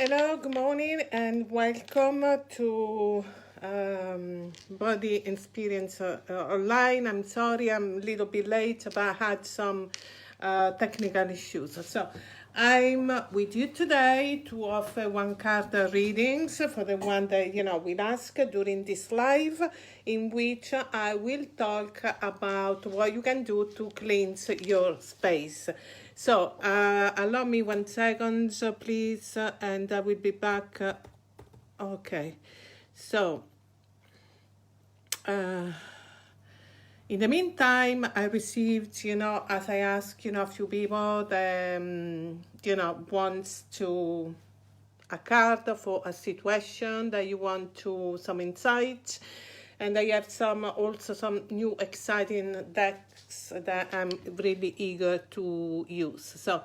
Hello, good morning, and welcome to Body Experience Online. I'm sorry I'm a little bit late, but I had some technical issues. So I'm with you today to offer one card readings for the one that will ask during this live, in which I will talk about what you can do to cleanse your space. So allow me 1 second, please, and I will be back. Okay, so in the meantime, I received, as I asked, a few people that, wants to a card for a situation that you want to some insight, and I have also some new exciting decks that I'm really eager to use. So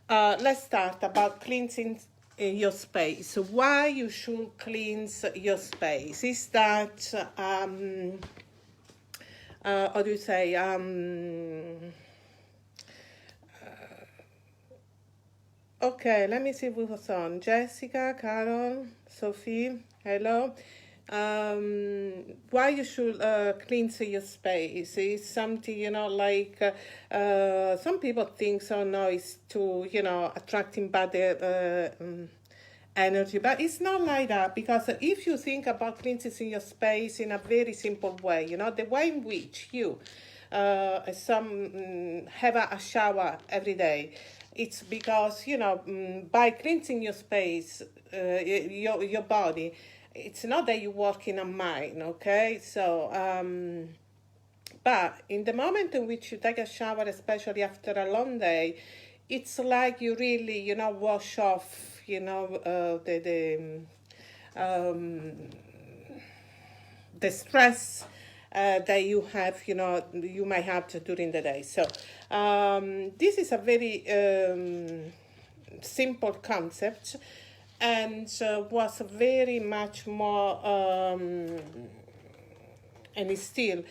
let's start about cleansing your space. Why you should cleanse your space is that how do you say okay, let me see who's on. Jessica, Carol, Sophie, hello. Why you should cleanse your space is something, like some people think so no, it's to, attracting bad energy, but it's not like that, because if you think about cleansing your space in a very simple way, the way in which you have a shower every day, it's because by cleansing your space, your body, it's not that you work in a mine, okay? So but in the moment in which you take a shower, especially after a long day, it's like you really wash off the stress that you have, you might have during the day. So this is a very simple concept, and was very much more and is still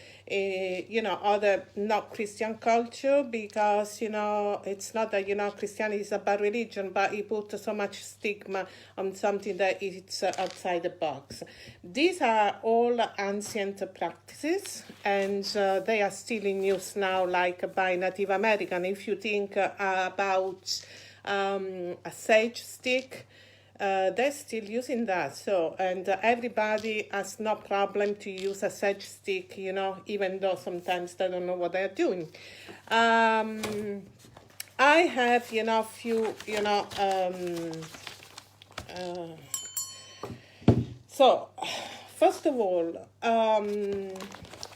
other not Christian culture, because it's not that Christianity is a bad religion, but it put so much stigma on something that it's outside the box. These are all ancient practices, and they are still in use now, like by Native American. If you think about a sage stick, they're still using that. So, and everybody has no problem to use a sage stick, even though sometimes they don't know what they're doing. I have, few, so, first of all,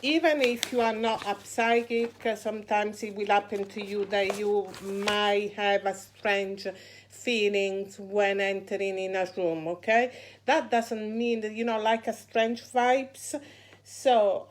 even if you are not a psychic, sometimes it will happen to you that you might have a strange feelings when entering in a room, okay? That doesn't mean that, like a strange vibes. So,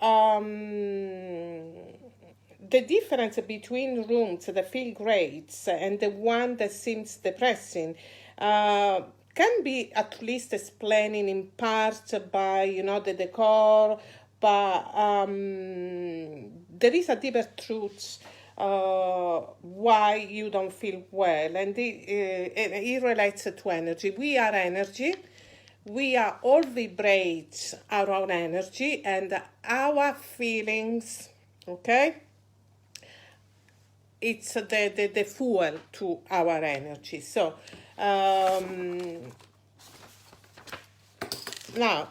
the difference between rooms that feel great and the one that seems depressing can be at least explained in part by, the decor, but there is a deeper truth why you don't feel well, and it relates to energy. We are energy. We are all vibrate our own energy, and our feelings, okay? It's the fuel to our energy. So now,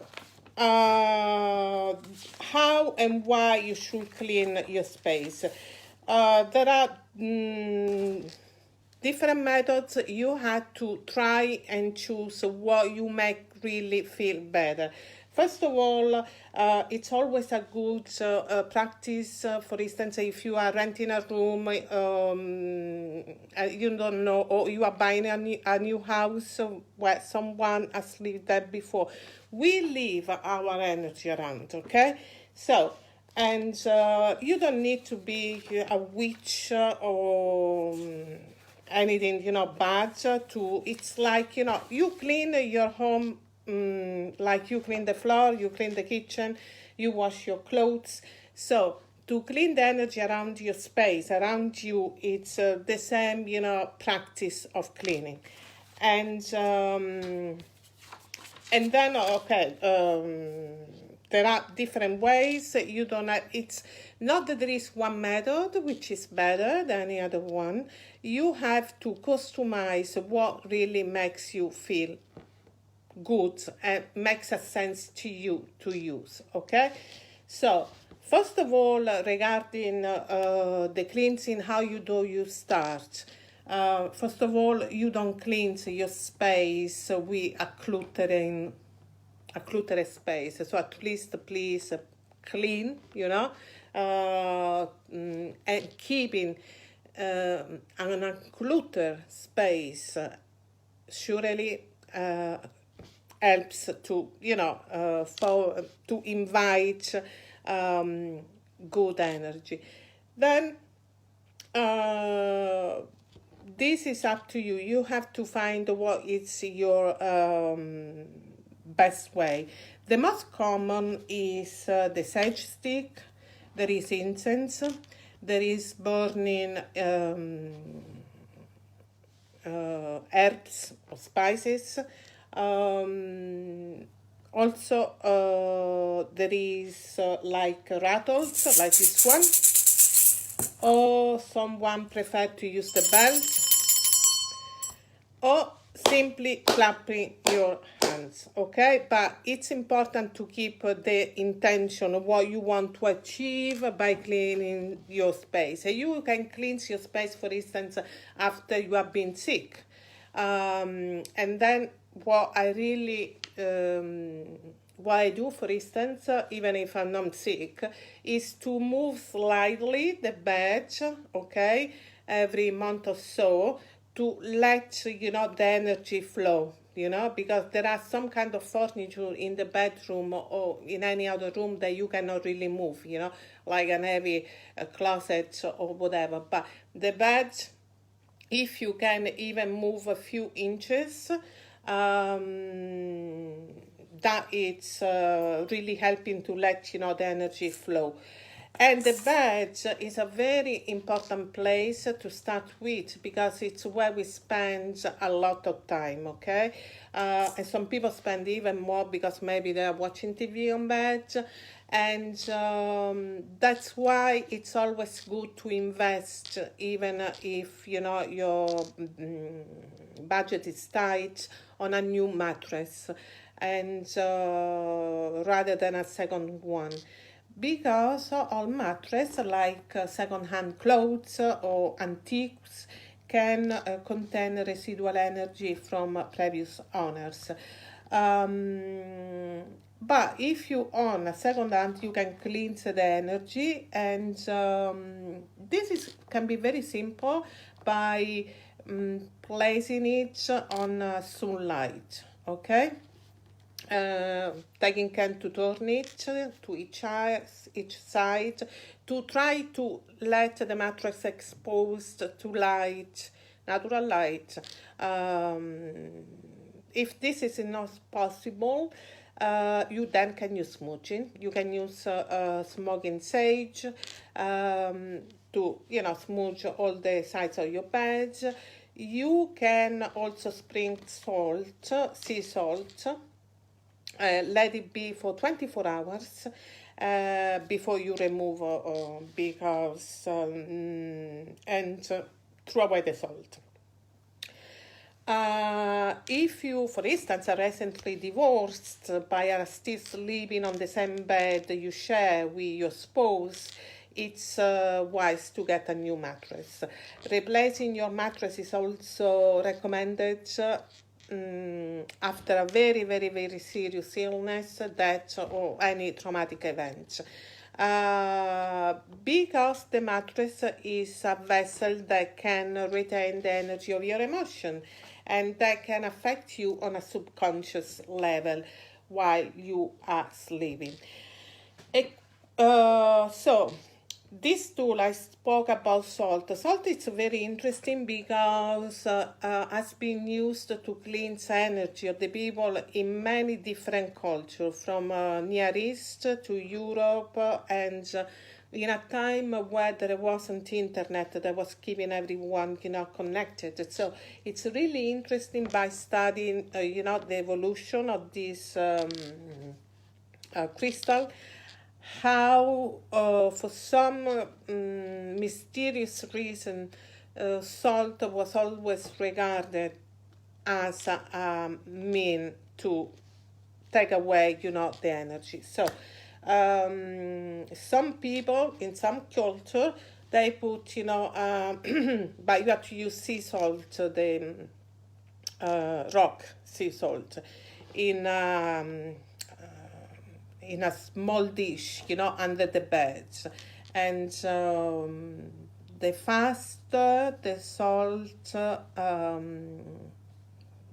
how and why you should clean your space. There are different methods. You have to try and choose what you make really feel better. First of all, it's always a good practice. For instance, if you are renting a room, you don't know, or you are buying a new house where someone has lived there before, we leave our energy around, okay? So, and you don't need to be a witch or anything, bad to, it's like, you clean your home like you clean the floor, you clean the kitchen, you wash your clothes. So to clean the energy around your space, around you, it's the same, practice of cleaning. And then, okay, there are different ways. You don't have, it's not that there is one method which is better than any other one. You have to customize what really makes you feel good and makes a sense to you to use, okay? So, first of all, regarding the cleansing, how you start. First of all, you don't cleanse your space with a cluttered space. So at least please clean, and keeping an uncluttered space surely helps to, to invite good energy. Then this is up to you. You have to find what is your best way. The most common is the sage stick. There is incense. There is burning herbs or spices. Also, there is like rattles, like this one. Or someone prefer to use the bells. Or simply clapping your hands, okay? But it's important to keep the intention of what you want to achieve by cleaning your space. You can cleanse your space, for instance, after you have been sick. And then what I do, for instance, even if I'm not sick, is to move slightly the bed, okay, every month or so, to let, the energy flow, because there are some kind of furniture in the bedroom or in any other room that you cannot really move, like an heavy closet or whatever. But the bed, if you can even move a few inches, that it's really helping to let, the energy flow. And the bed is a very important place to start with because it's where we spend a lot of time, okay? And some people spend even more because maybe they're watching TV on bed. And that's why it's always good to invest, even if, your budget is tight, on a new mattress, and rather than a second one. Because all mattresses, like second-hand clothes or antiques, can contain residual energy from previous owners. But if you own a second-hand, you can cleanse the energy, and this can be very simple by placing it on sunlight, okay? Taking care to turn it to each side, to try to let the mattress exposed to light, natural light. If this is not possible, you then can use smudging. You can use smoking sage to smudge all the sides of your bed. You can also sprinkle salt, sea salt. Let it be for 24 hours before you remove and throw away the salt. If you, for instance, are recently divorced but are still sleeping on the same bed you share with your spouse, it's wise to get a new mattress. Replacing your mattress is also recommended after a very, very, very serious illness, death, or any traumatic event. Because the mattress is a vessel that can retain the energy of your emotion, and that can affect you on a subconscious level while you are sleeping. So, this tool I spoke about salt. Salt is very interesting because has been used to cleanse energy of the people in many different cultures, from Near East to Europe and in a time where there wasn't internet that was keeping everyone, connected. So it's really interesting by studying, the evolution of this crystal, how for some mysterious reason salt was always regarded as a mean to take away, the energy. So some people in some culture, they put, but you have to use sea salt, the rock sea salt, in in a small dish, under the beds. And the faster the salt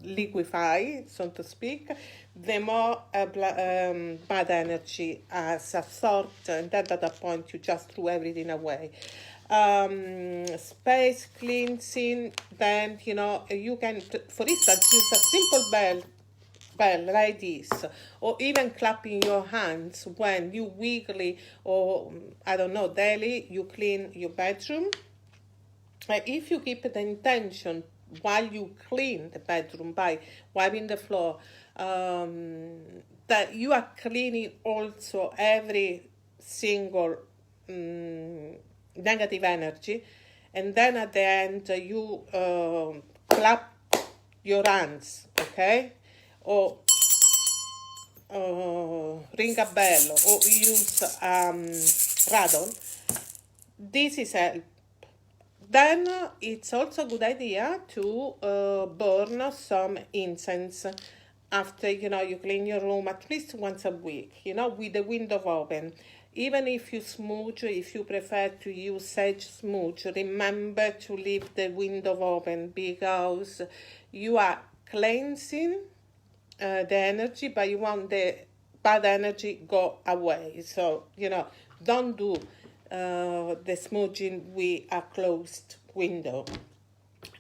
liquefy, so to speak, the more bad energy has absorbed, and then at that point you just threw everything away. Space cleansing, then, you can, for instance, use a simple bell like this, or even clapping your hands when you weekly or, I don't know, daily, you clean your bedroom. If you keep the intention while you clean the bedroom by wiping the floor, that you are cleaning also every single negative energy, and then at the end you clap your hands, okay, or ring a bell, or use rattle. This is help. Then it's also a good idea to burn some incense after, you clean your room at least once a week, with the window open. Even if you smudge, if you prefer to use sage smudge, remember to leave the window open, because you are cleansing the energy, but you want the bad energy go away. So, don't do the smudging with a closed window.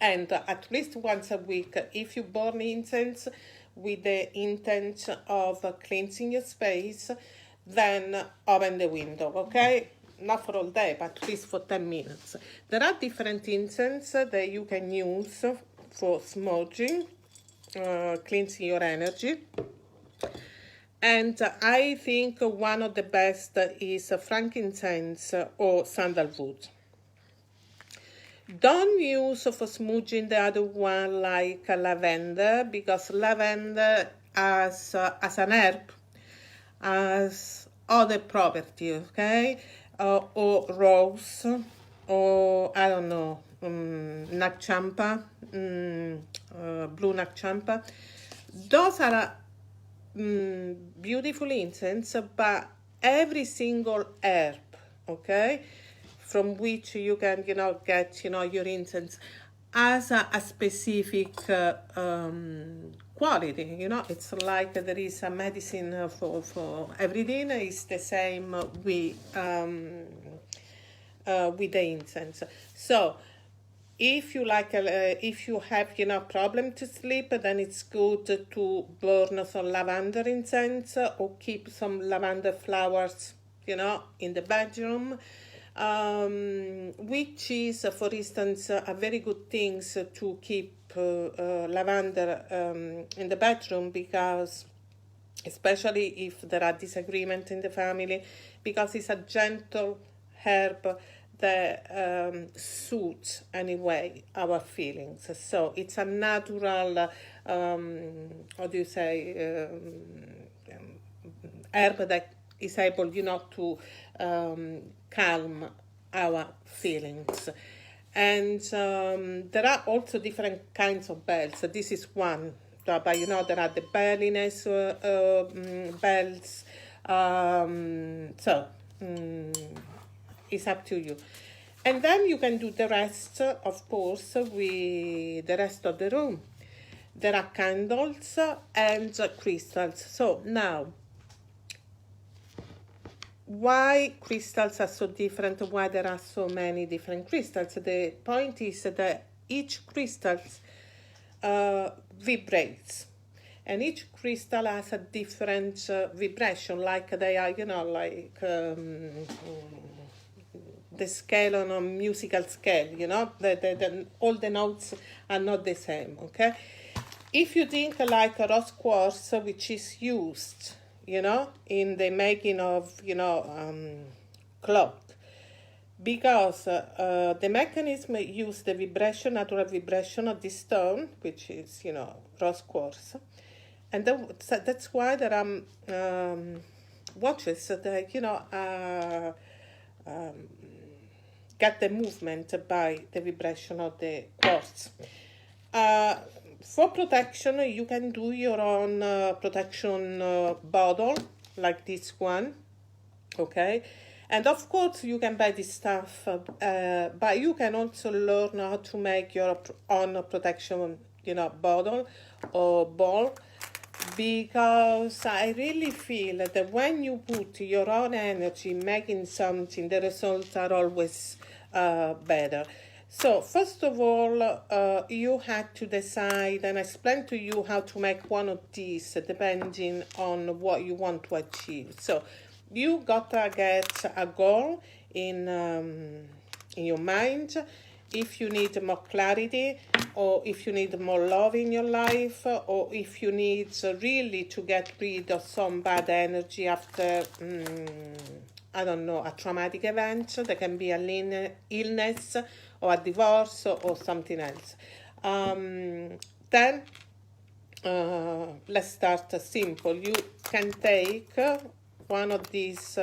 And at least once a week, if you burn incense with the intent of cleansing your space, then open the window, okay? Not for all day, but at least for 10 minutes. There are different incense that you can use for smudging, cleansing your energy. And I think one of the best is frankincense or sandalwood. Don't use for smudging the other one like lavender, because lavender as an herb has other properties, okay? Or rose, or I don't know, nagchampa, blue nagchampa. Those are beautiful incense, but every single herb, okay, from which you can, get, your incense, has a specific quality. It's like there is a medicine for everything. It's the same with the incense. So if you if you have problem to sleep, then it's good to burn some lavender incense, or keep some lavender flowers in the bedroom, which is, for instance, a very good thing to keep lavender in the bedroom, because especially if there are disagreements in the family, because it's a gentle herb that suits anyway our feelings. So it's a natural, herb that is able, to calm our feelings. And there are also different kinds of bells. This is one, but there are the belliness bells. It's up to you. And then you can do the rest, of course, with the rest of the room. There are candles and crystals. So now, why crystals are so different? Why there are so many different crystals? The point is that each crystal vibrates, and each crystal has a different vibration. Like they are, the scale on a musical scale, you know, all the notes are not the same, okay? If you think like a rose quartz, which is used, you know, in the making of, you know, cloth, because the mechanism use the vibration, natural vibration of this stone, which is, you know, rose quartz. And that's why there are watches that, you know, get the movement by the vibration of the quartz. For protection, you can do your own protection bottle, like this one, okay? And of course, you can buy this stuff, but you can also learn how to make your own protection, you know, bottle or ball, because I really feel that when you put your own energy making something, the results are always better. So first of all, you had to decide and explain to you how to make one of these depending on what you want to achieve. So you gotta get a goal in your mind. If you need more clarity, or if you need more love in your life, or if you need really to get rid of some bad energy after, I don't know, a traumatic event. There can be an illness or a divorce or something else. Then let's start simple. You can take one of these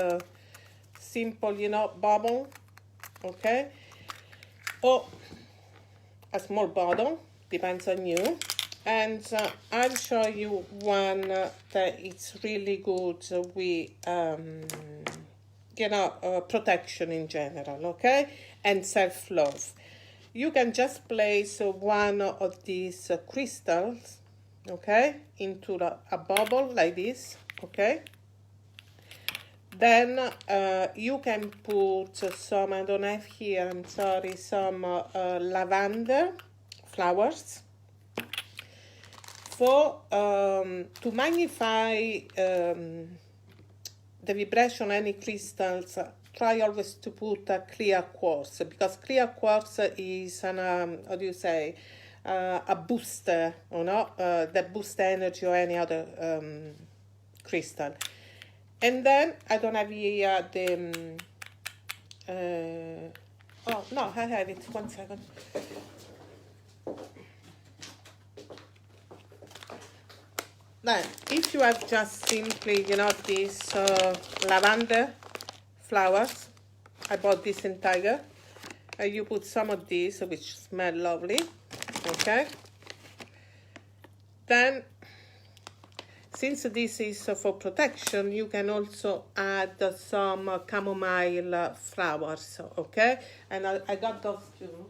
simple, you know, bubble, okay, or a small bottle, depends on you. And I'll show you one that it's really good with, you know, protection in general, okay, and self-love. You can just place one of these crystals, okay, into a bubble like this, okay. Then you can put some, I don't have here, I'm sorry, some lavender flowers. For to magnify the vibration, any crystals, try always to put a clear quartz, because clear quartz is an, how do you say, a booster, you know, that boosts energy or any other crystal. And then I don't have here the oh no, I have it, 1 second. Then if you have just simply, you know, these lavender flowers, I bought this in Tiger, you put some of these which smell lovely, okay. Then since this is for protection, you can also add some chamomile flowers, okay? And I got those too.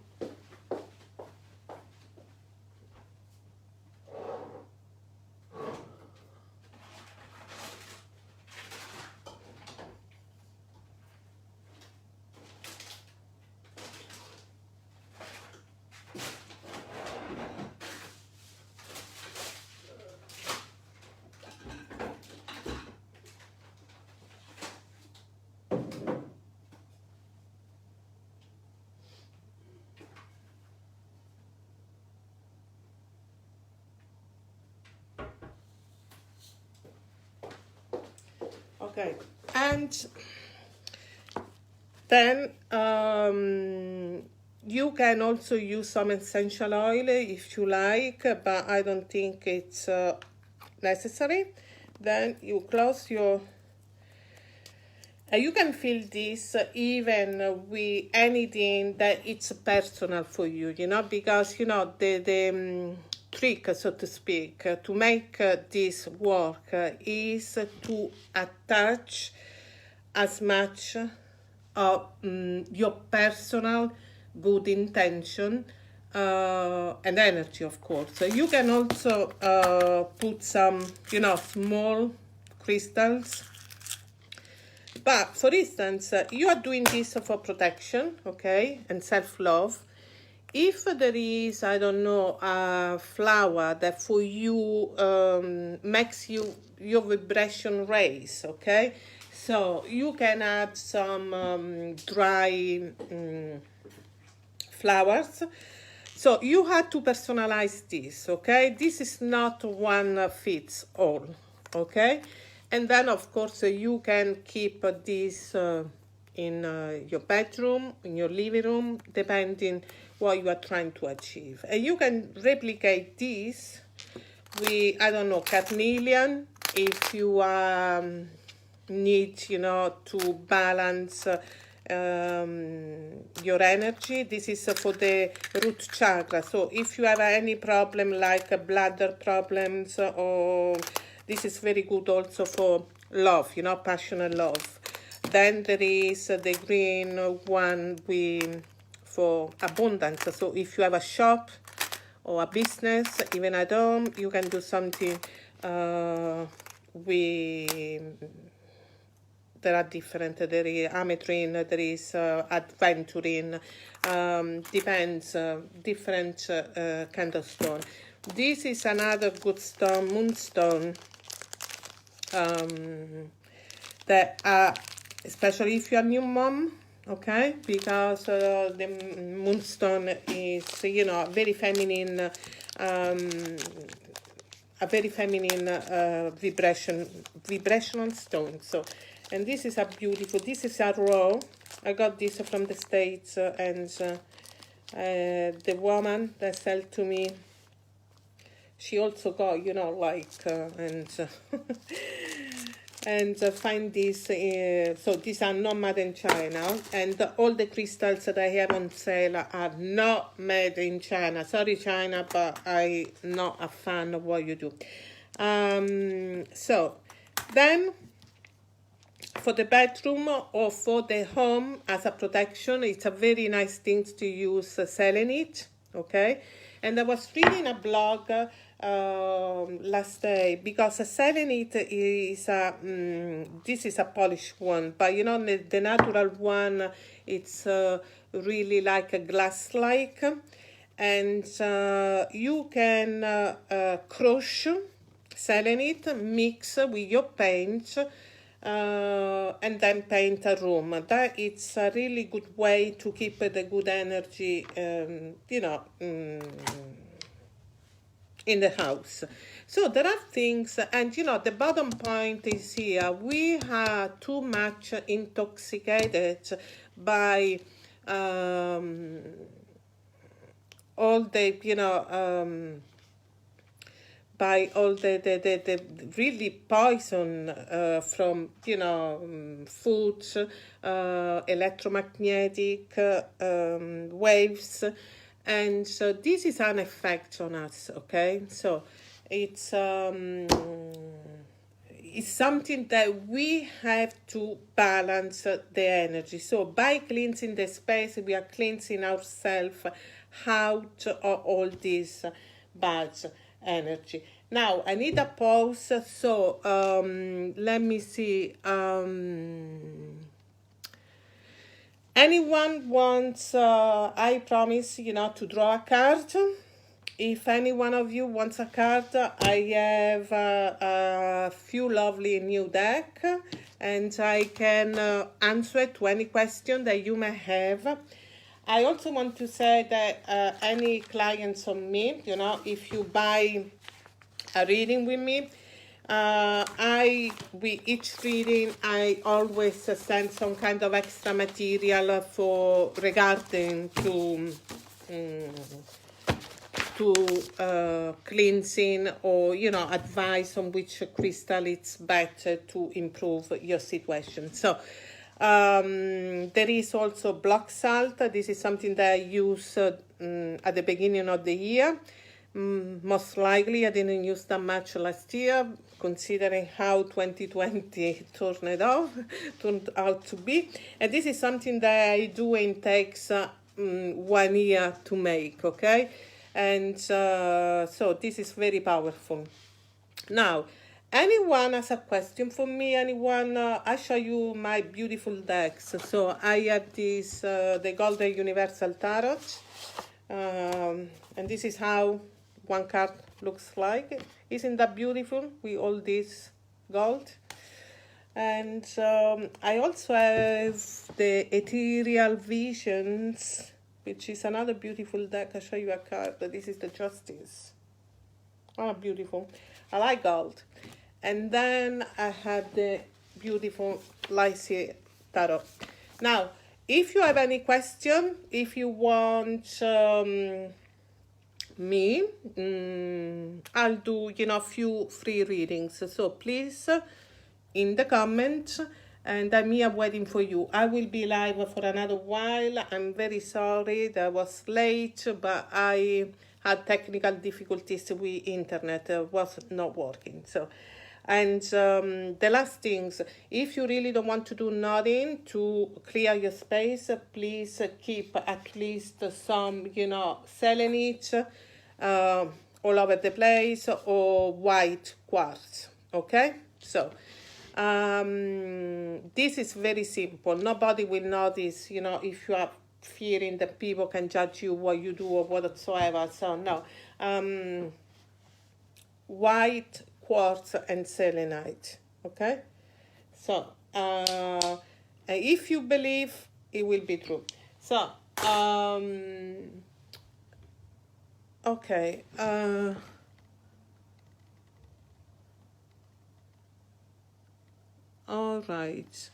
Okay, and then you can also use some essential oil if you like, but I don't think it's necessary. Then you close your, you can fill this even with anything that it's personal for you, you know, because, you know, the trick, so to speak, to make this work is to attach as much of your personal good intention and energy, of course. So you can also put some, you know, small crystals. But for instance, you are doing this for protection, okay, and self-love. If there is, I don't know, a flower that for you makes your vibration raise, okay? So you can add some dry flowers. So you have to personalize this, okay? This is not one fits all, okay? And then, of course, you can keep this in your bedroom, in your living room, depending what you are trying to achieve. And you can replicate this with, I don't know, carnelian, if you need, to balance your energy. This is for the root chakra. So if you have any problem like bladder problems, or this is very good also for love, passion and love. Then there is the green one for abundance. So if you have a shop or a business, even at home, you can do something with. There are different. There is ametrine, there is adventurine, depends, different kind of stone. This is another good stone, moonstone, that especially if you're a new mom, okay, because the moonstone is, very feminine, a very feminine vibrational stone. So, and this is a beautiful, this is a raw. I got this from the States, and the woman that sell to me, she also got, and find this, so these are not made in China, and all the crystals that I have on sale are not made in China. Sorry, China, but I'm not a fan of what you do. So then, for the bedroom or for the home as a protection, it's a very nice thing to use selenite, okay? And I was reading a blog last day, because selenite is this is a polished one, but the natural one, it's really like a glass-like, and you can crush selenite, mix with your paint, and then paint a room. That it's a really good way to keep the good energy, in the house. So there are things, and the bottom point is here, we are too much intoxicated by all the by all the really poison from foods, electromagnetic waves, and so this is an effect on us, okay? So it's something that we have to balance the energy. So by cleansing the space, we are cleansing ourselves out of all this bad energy. Now I need a pause, so let me see. Anyone wants, I promise, to draw a card. If any one of you wants a card, I have a few lovely new deck, and I can answer to any question that you may have. I also want to say that any clients on me, if you buy a reading with me, with each reading, I always send some kind of extra material for regarding to cleansing, or advice on which crystal it's better to improve your situation. So there is also block salt. This is something that I use at the beginning of the year. Most likely I didn't use that much last year, considering how 2020 turned out to be. And this is something that I do, and takes 1 year to make, okay? And so this is very powerful. Now, anyone has a question for me? Anyone? I show you my beautiful decks. So I have this, the Golden Universal Tarot. And this is how one card looks like. Isn't that beautiful with all this gold? And I also have the Ethereal Visions, which is another beautiful deck. I'll show you a card. This is the Justice. Oh, beautiful. I like gold. And then I have the beautiful Lycia Tarot. Now, if you have any question, if you want me, I'll do, a few free readings. So please, in the comments, and I'm here waiting for you. I will be live for another while. I'm very sorry that I was late, but I had technical difficulties with internet. Was not working. So, and the last things, if you really don't want to do nothing to clear your space, please keep at least some, selenite all over the place, or white quartz. Okay, so this is very simple. Nobody will notice, if you are fearing that people can judge you what you do or whatsoever. So no, white quartz and selenite. Okay, so if you believe, it will be true. So okay. All right.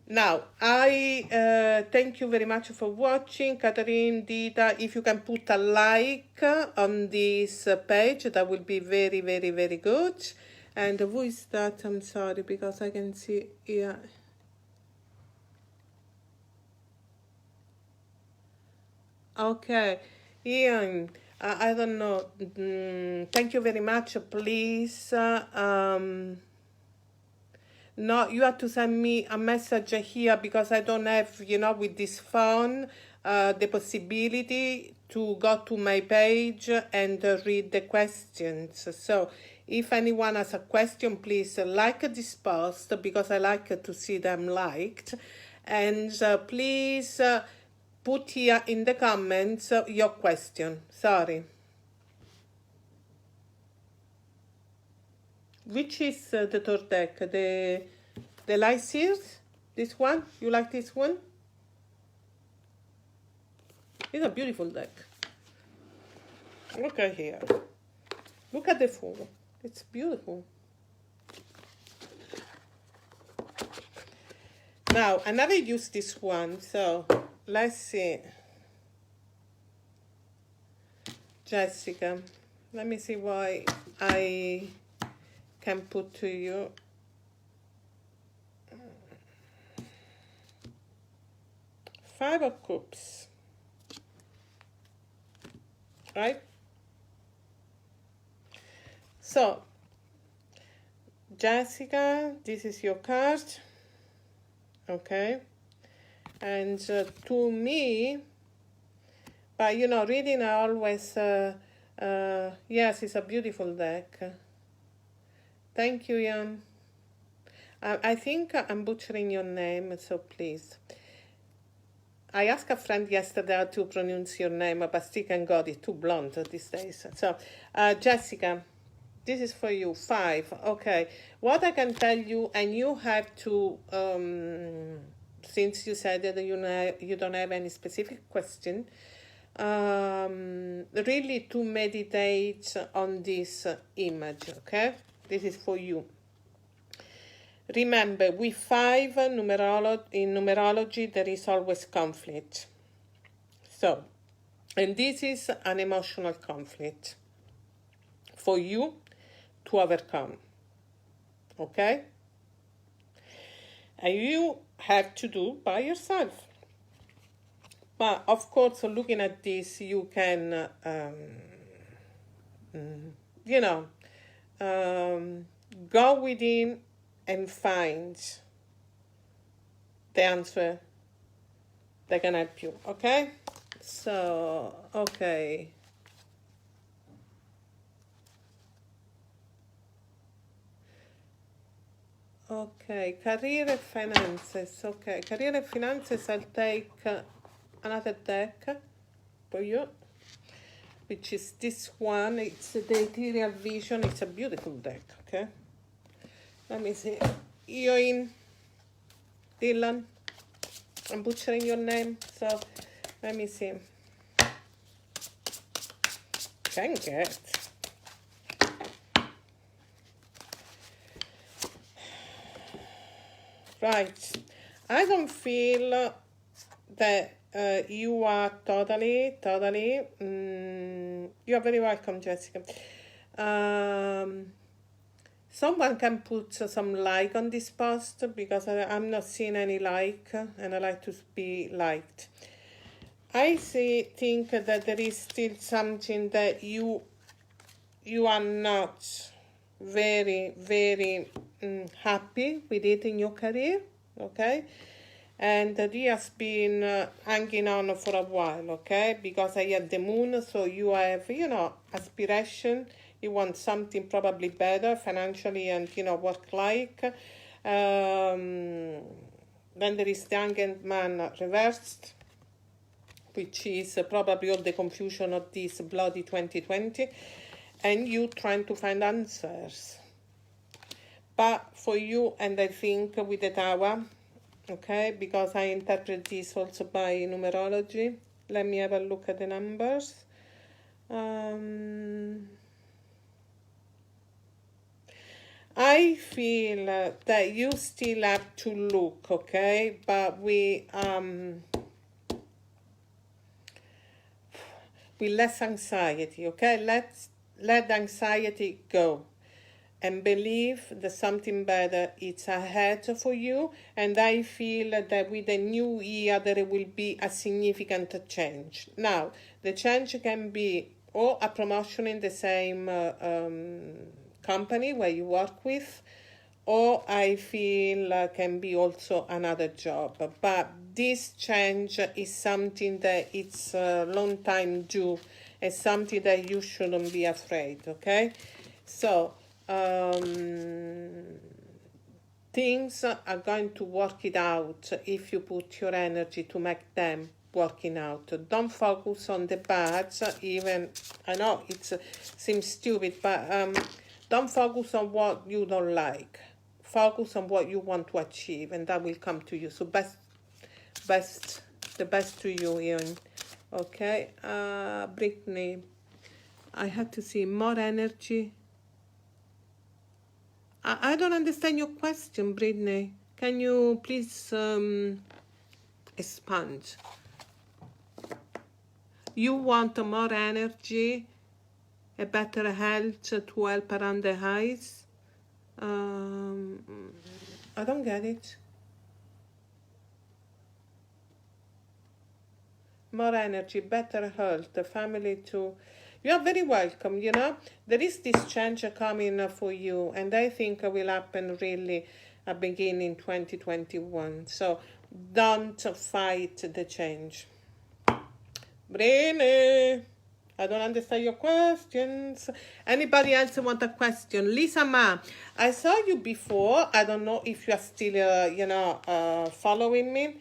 Now, I thank you very much for watching. Catherine, Dita, if you can put a like on this page, that will be very, very, very good. And who is that? I'm sorry, because I can see here. Okay, Ian, I don't know. Thank you very much. Please, no, you have to send me a message here, because I don't have, with this phone, the possibility to go to my page and read the questions. So if anyone has a question, please like this post, because I like to see them liked. And please put here in the comments your question. Sorry. Which is the third deck? The Lycirs? This one? You like this one? It's a beautiful deck. Look at here. Look at the four. It's beautiful. Now, I never used this one, so let's see. Jessica. Let me see why I can put to you. Five of Cups. Right? So, Jessica, this is your card. Okay. And to me, but reading I always, yes, it's a beautiful deck. Thank you, Ian. I think I'm butchering your name, so please. I asked a friend yesterday how to pronounce your name, but still can got it too blunt these days. So, Jessica, this is for you. 5. Okay. What I can tell you, and you have to, since you said that you don't have any specific question, really to meditate on this image, okay? This is for you. Remember, with 5 in numerology, there is always conflict. So, and this is an emotional conflict for you to overcome, okay? And you have to do by yourself. But of course, looking at this, you can, go within and find the answer that can help you, okay? So, okay. Okay, career and finances. Okay, career and finances, I'll take another deck for you, which is this one. It's the Ethereal Vision. It's a beautiful deck, okay? Let me see Eoin, Dylan. I'm butchering your name, so let me see. Can get. Right. I don't feel that you are totally, you are very welcome, Jessica. Someone can put some like on this post because I'm not seeing any like, and I like to be liked. I think that there is still something that you are not very, very happy with it in your career, okay? And that he has been hanging on for a while, okay? Because I had the moon, so you have, aspiration. You want something probably better financially and, work-like. Then there is the hanged man reversed, which is probably all the confusion of this bloody 2020. And you trying to find answers. But for you, and I think with the tower, okay, because I interpret this also by numerology. Let me have a look at the numbers. I feel that you still have to look, okay, but with less anxiety, okay? Let anxiety go and believe that something better is ahead for you. And I feel that with the new year there will be a significant change. Now, the change can be or a promotion in the same company where you work with, or I feel can be also another job. But this change is something that it's a long time due. It's something that you shouldn't be afraid, okay? So, things are going to work it out if you put your energy to make them working out. Don't focus on the bads, even, I know it seems stupid, but don't focus on what you don't like. Focus on what you want to achieve, and that will come to you. So the best to you, Ian. Okay, Brittany, I have to see more energy. I don't understand your question, Brittany. Can you please expand? You want more energy, a better health to help around the eyes? I don't get it. More energy, better health, the family too. You are very welcome, There is this change coming for you, and I think it will happen really beginning 2021. So don't fight the change. Brene, I don't understand your questions. Anybody else want a question? Lisa Ma, I saw you before. I don't know if you are still, following me.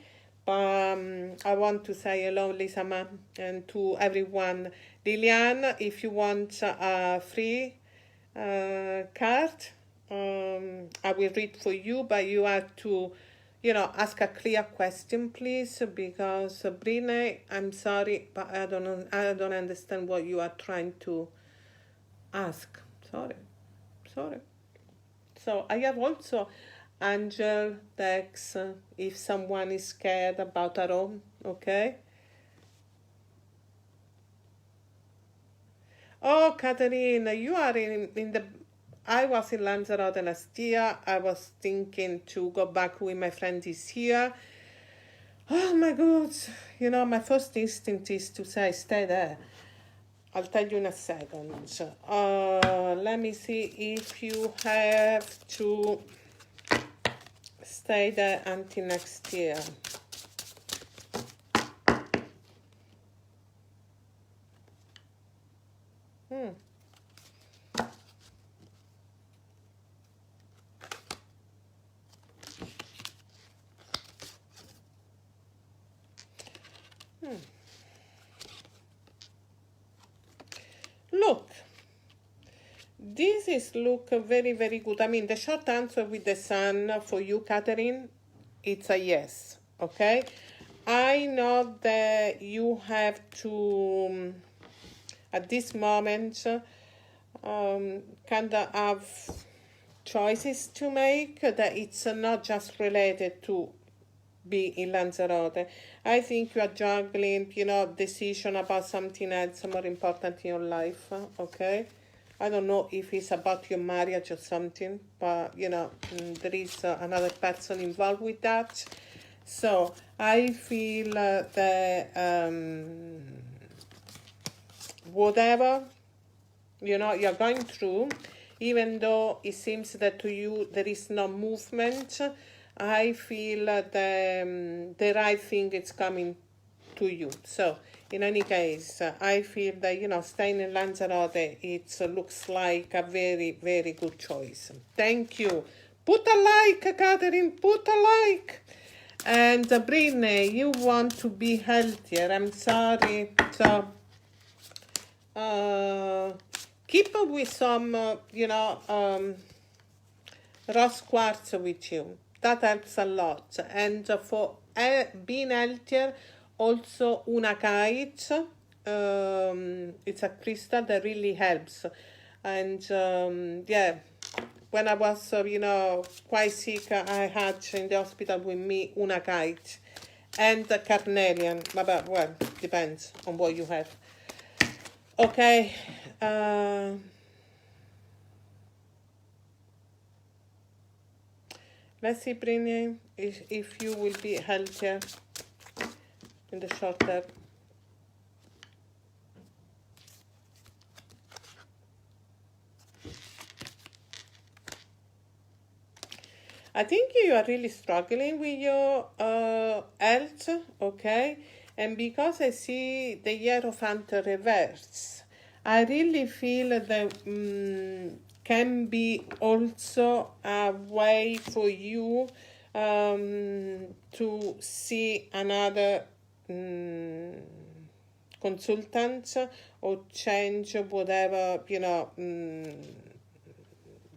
I want to say hello, Lisa Ma, and to everyone. Liliane, if you want a free card, I will read for you, but you have to, ask a clear question, please, because Brine, I'm sorry, but I don't understand what you are trying to ask. Sorry. So I have also Angel text if someone is scared about a room, okay? Oh, Catherine, you are in the... I was in Lanzarote last year. I was thinking to go back with my friend this year. Oh my God. My first instinct is to say, stay there. I'll tell you in a second. Let me see if you have to stay there until next year. Look, this choices look very, very good. I mean, the short answer with the sun for you, Catherine, it's a yes, okay? I know that you have to, at this moment, kind of have choices to make, that it's not just related to be in Lanzarote. I think you are juggling, decision about something else more important in your life, okay? I don't know if it's about your marriage or something, but, there is another person involved with that. So I feel that whatever, you're going through, even though it seems that to you there is no movement, I feel the right thing is coming to you. So, in any case, I feel that, staying in Lanzarote, it looks like a very, very good choice. Thank you. Put a like, Catherine, put a like. And Britney, you want to be healthier. I'm sorry. So, keep up with some, rose quartz with you. That helps a lot. And for being healthier, also unakite. It's a crystal that really helps. And when I was, quite sick, I had in the hospital with me unakite and carnelian. But, well, depends on what you have. Okay. Let's see, Britney, if you will be healthier in the short term. I think you are really struggling with your health, okay? And because I see the Hierophant reverse, I really feel that can be also a way for you to see another consultant or change whatever,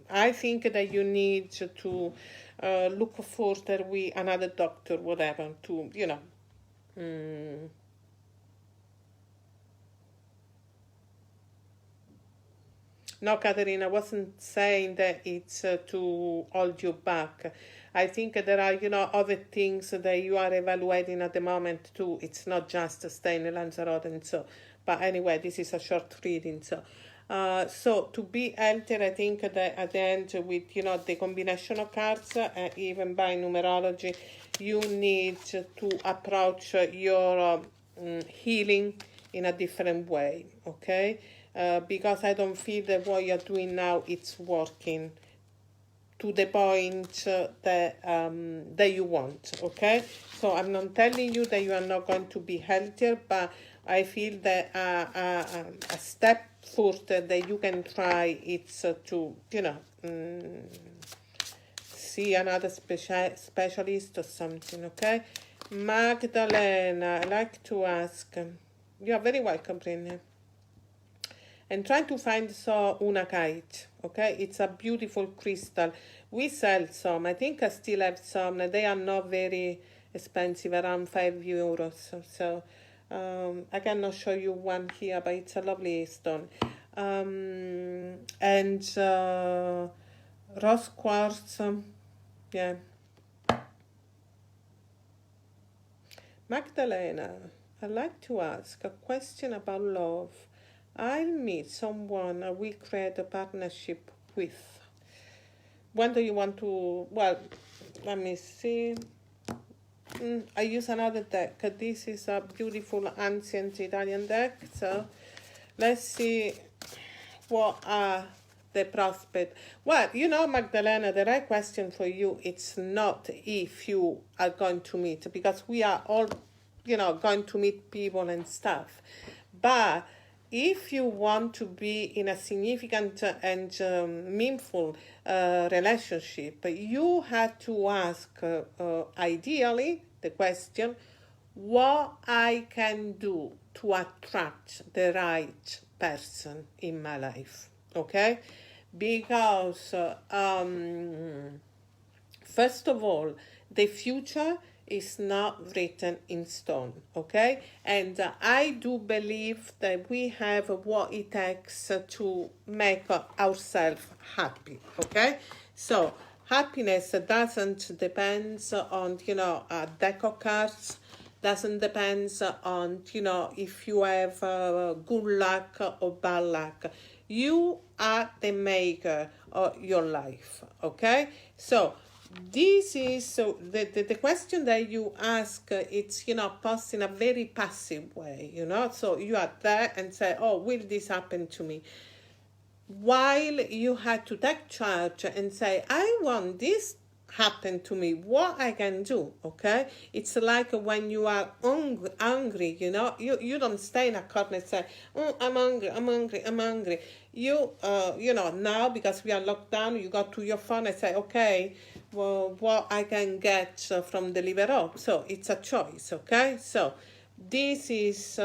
I think that you need to look further with another doctor, whatever, to, No, Katerina, I wasn't saying that it's to hold you back. I think there are, other things that you are evaluating at the moment too. It's not just staying in Lanzarote and so. But anyway, this is a short reading, so. So to be healthier, I think that at the end with, the combination of cards, even by numerology, you need to approach your healing in a different way, okay? Because I don't feel that what you're doing now, it's working to the point that you want, okay? So I'm not telling you that you are not going to be healthier, but I feel that a step further that you can try it's to, see another specialist or something, okay? Magdalena, I like to ask, you are very welcome, Brenna. And try to find unakite, okay? It's a beautiful crystal. We sell some. I think I still have some. They are not very expensive, around €5. So I cannot show you one here, but it's a lovely stone. And rose quartz, yeah. Magdalena, I'd like to ask a question about love. I'll meet someone I will create a partnership with. When do you want to, well, let me see. I use another deck. This is a beautiful ancient Italian deck. So let's see what are the prospects. Well, Magdalena, the right question for you, it's not if you are going to meet, because we are all, going to meet people and stuff. But if you want to be in a significant and meaningful relationship, you have to ask, ideally, the question, what I can do to attract the right person in my life, okay? because first of all, the future is not written in stone, okay? And I do believe that we have what it takes to make ourselves happy, okay? So happiness doesn't depend on, deck of cards, doesn't depend on, if you have good luck or bad luck. You are the maker of your life, okay? So this is so the question that you ask, it's posed in a very passive way, so you are there and say, oh, will this happen to me, while you had to take charge and say, I want this happen to me, what I can do, okay? It's like when you are hungry, you don't stay in a corner and say, oh, I'm hungry. You, now because we are locked down, you go to your phone and say, okay, well, what I can get from Deliveroo. So it's a choice, okay? So this is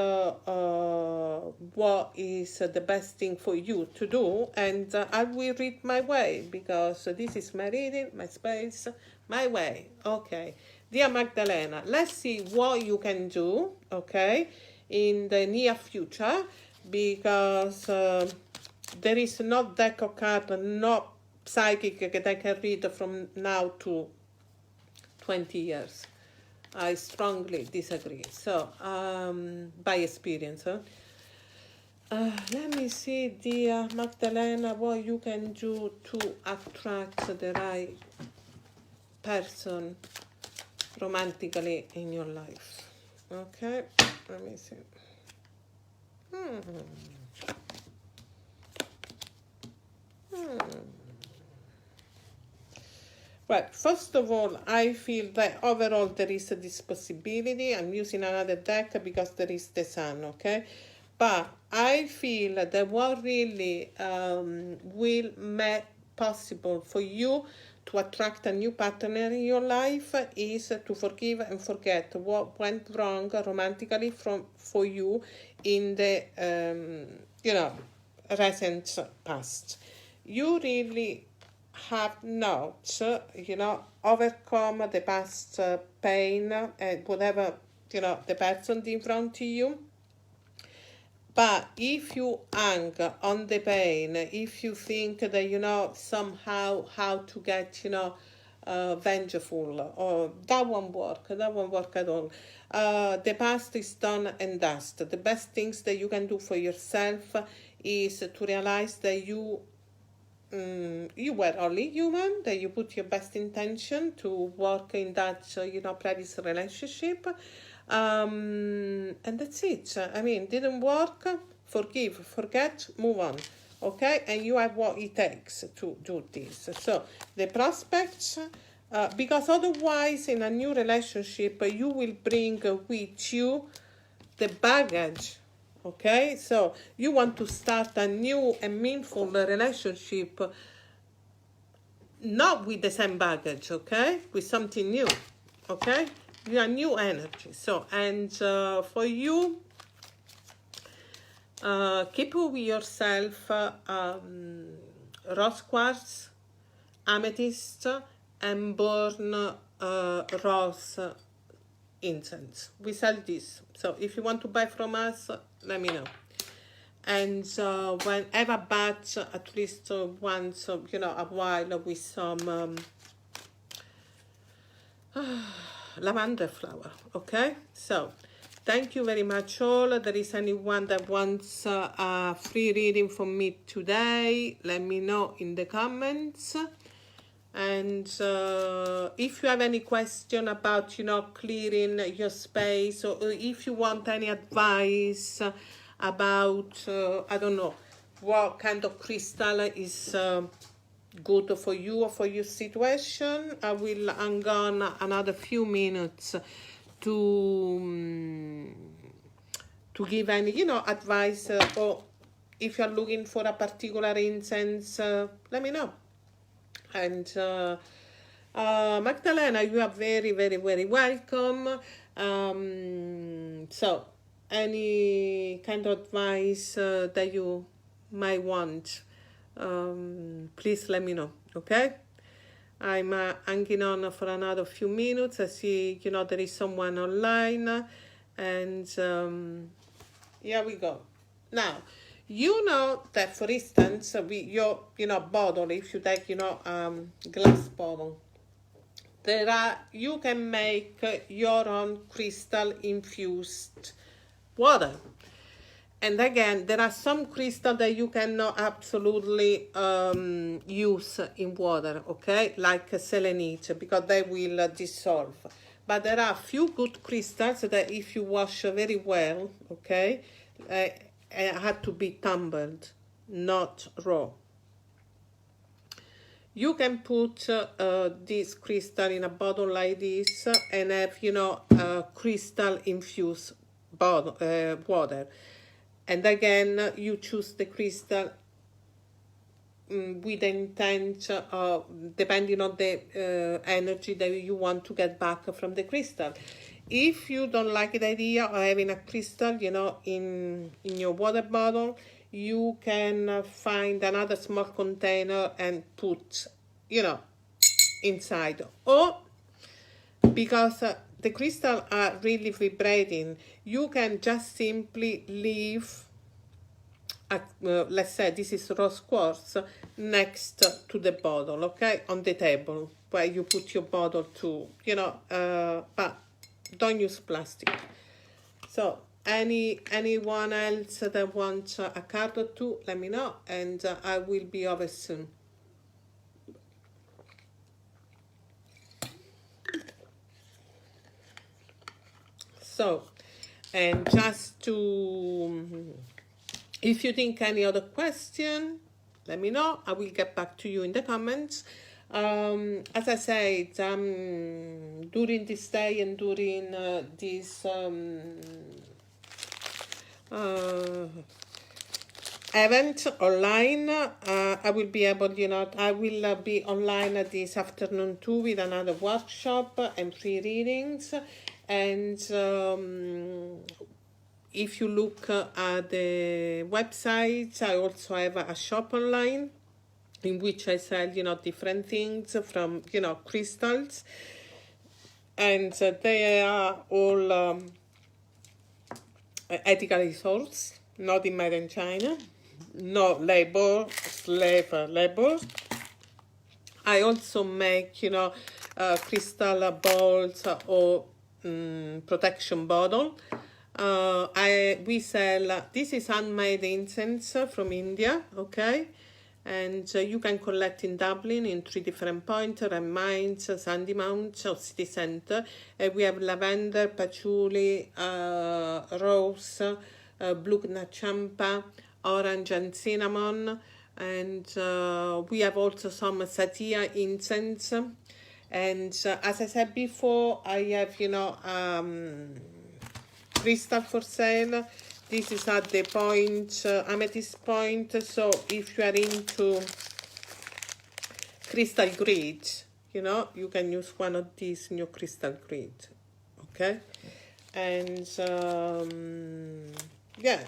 what is the best thing for you to do, and I will read my way, because this is my reading, my space, my way. Okay, dear Magdalena, let's see what you can do, okay, in the near future, because there is no deck of cards, no psychic that I can read from now to 20 years. I strongly disagree. So, by experience, let me see, dear Magdalena, what you can do to attract the right person romantically in your life. Okay, let me see. Well, first of all, I feel that overall there is this possibility. I'm using another deck because there is the sun, okay? But I feel that what really will make possible for you to attract a new partner in your life is to forgive and forget what went wrong romantically for you in the, recent past. You really have not, overcome the past pain and whatever, the person in front of you. But if you hang on the pain, if you think that, somehow how to get, vengeful, or that won't work at all. The past is done and dust. The best things that you can do for yourself is to realize that you were only human, that you put your best intention to work in that, previous relationship. And that's it. I mean, didn't work, forgive, forget, move on. Okay? And you have what it takes to do this. So, the prospects, because otherwise in a new relationship, you will bring with you the baggage. Okay, so you want to start a new and meaningful relationship, not with the same baggage, okay, with something new, okay, you are new energy. So, and for you, keep with yourself rose quartz, amethyst, and burn rose incense. We sell this, so if you want to buy from us, let me know. And when have a batch at least once, a while, with some lavender flower. Okay, so thank you very much all. There is anyone that wants a free reading from me today, let me know in the comments. And if you have any question about, clearing your space, or if you want any advice about, I don't know, what kind of crystal is good for you or for your situation, I will hang on another few minutes to give any, advice, or if you're looking for a particular incense, let me know. And Magdalena, you are very, very, very welcome. So, any kind of advice that you might want, please let me know, okay? I'm hanging on for another few minutes. I see, there is someone online, and here we go. Now, that, for instance, your, bottle, if you take, glass bottle, you can make your own crystal infused water. And again, there are some crystal that you cannot absolutely use in water, okay? Like selenite, because they will dissolve. But there are a few good crystals that if you wash very well, okay, have to be tumbled, not raw. You can put this crystal in a bottle like this and have, crystal infused water. And again, you choose the crystal with the intent, depending on the energy that you want to get back from the crystal. If you don't like the idea of having a crystal, in your water bottle, you can find another small container and put, inside. Or because the crystals are really vibrating, you can just simply leave, let's say this is rose quartz, next to the bottle, okay, on the table where you put your bottle to, but don't use plastic. So anyone else that wants a card or two, let me know, and I will be over soon. So, and just to, if you think any other question, let me know. I will get back to you in the comments. As I said, during this day and during this event online, I will be able, I will be online this afternoon too with another workshop and free readings. And if you look at the website, I also have a shop online in which I sell, different things from, crystals. And they are all ethically sourced, not made in China, no label, label. I also make, crystal balls or protection bottle. We sell, this is handmade incense from India, okay? And you can collect in Dublin in 3 different points: Red Mines, Sandymount, or City Centre. We have lavender, patchouli, rose, blue champa, orange and cinnamon. And we have also some satia incense. And as I said before, I have, crystal for sale. This is at the point, amethyst point. So if you are into crystal grid, you can use one of these in your crystal grid, okay? And yeah,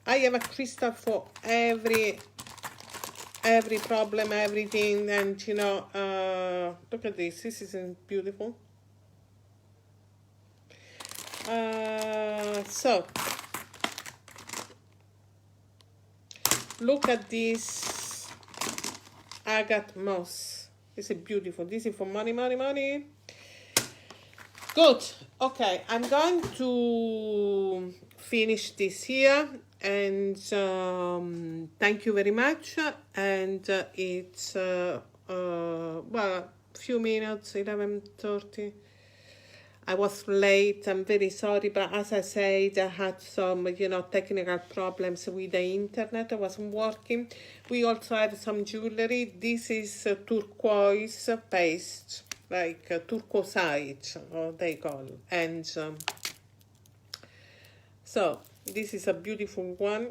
I have a crystal for every problem, everything. And look at this. This isn't beautiful. So look at this agate moss. This is beautiful. This is for money. Good. Okay, I'm going to finish this here, and thank you very much. And it's well, few minutes, 11:30. I was late, I'm very sorry, but as I said, I had some, technical problems with the internet. I wasn't working. We also have some jewelry. This is turquoise paste, like turquoisite, they call. And so this is a beautiful one,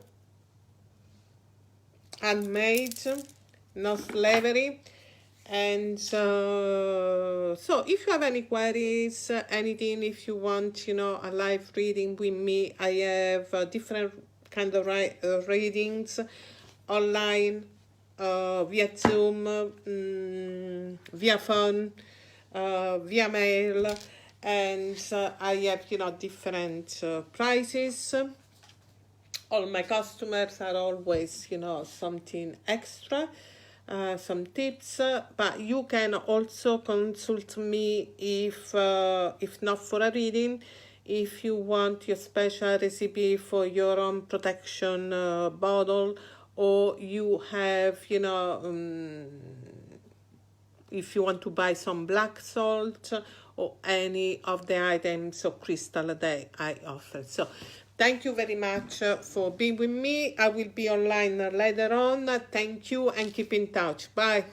handmade, no slavery. And so if you have any queries, anything, if you want, a live reading with me, I have different kind of readings online, via Zoom, via phone, via mail, and I have, different prices. All my customers are always, something extra, some tips, but you can also consult me if not for a reading, if you want your special recipe for your own protection bottle, or you have, if you want to buy some black salt or any of the items of crystal that I offer. So thank you very much for being with me. I will be online later on. Thank you and keep in touch. Bye.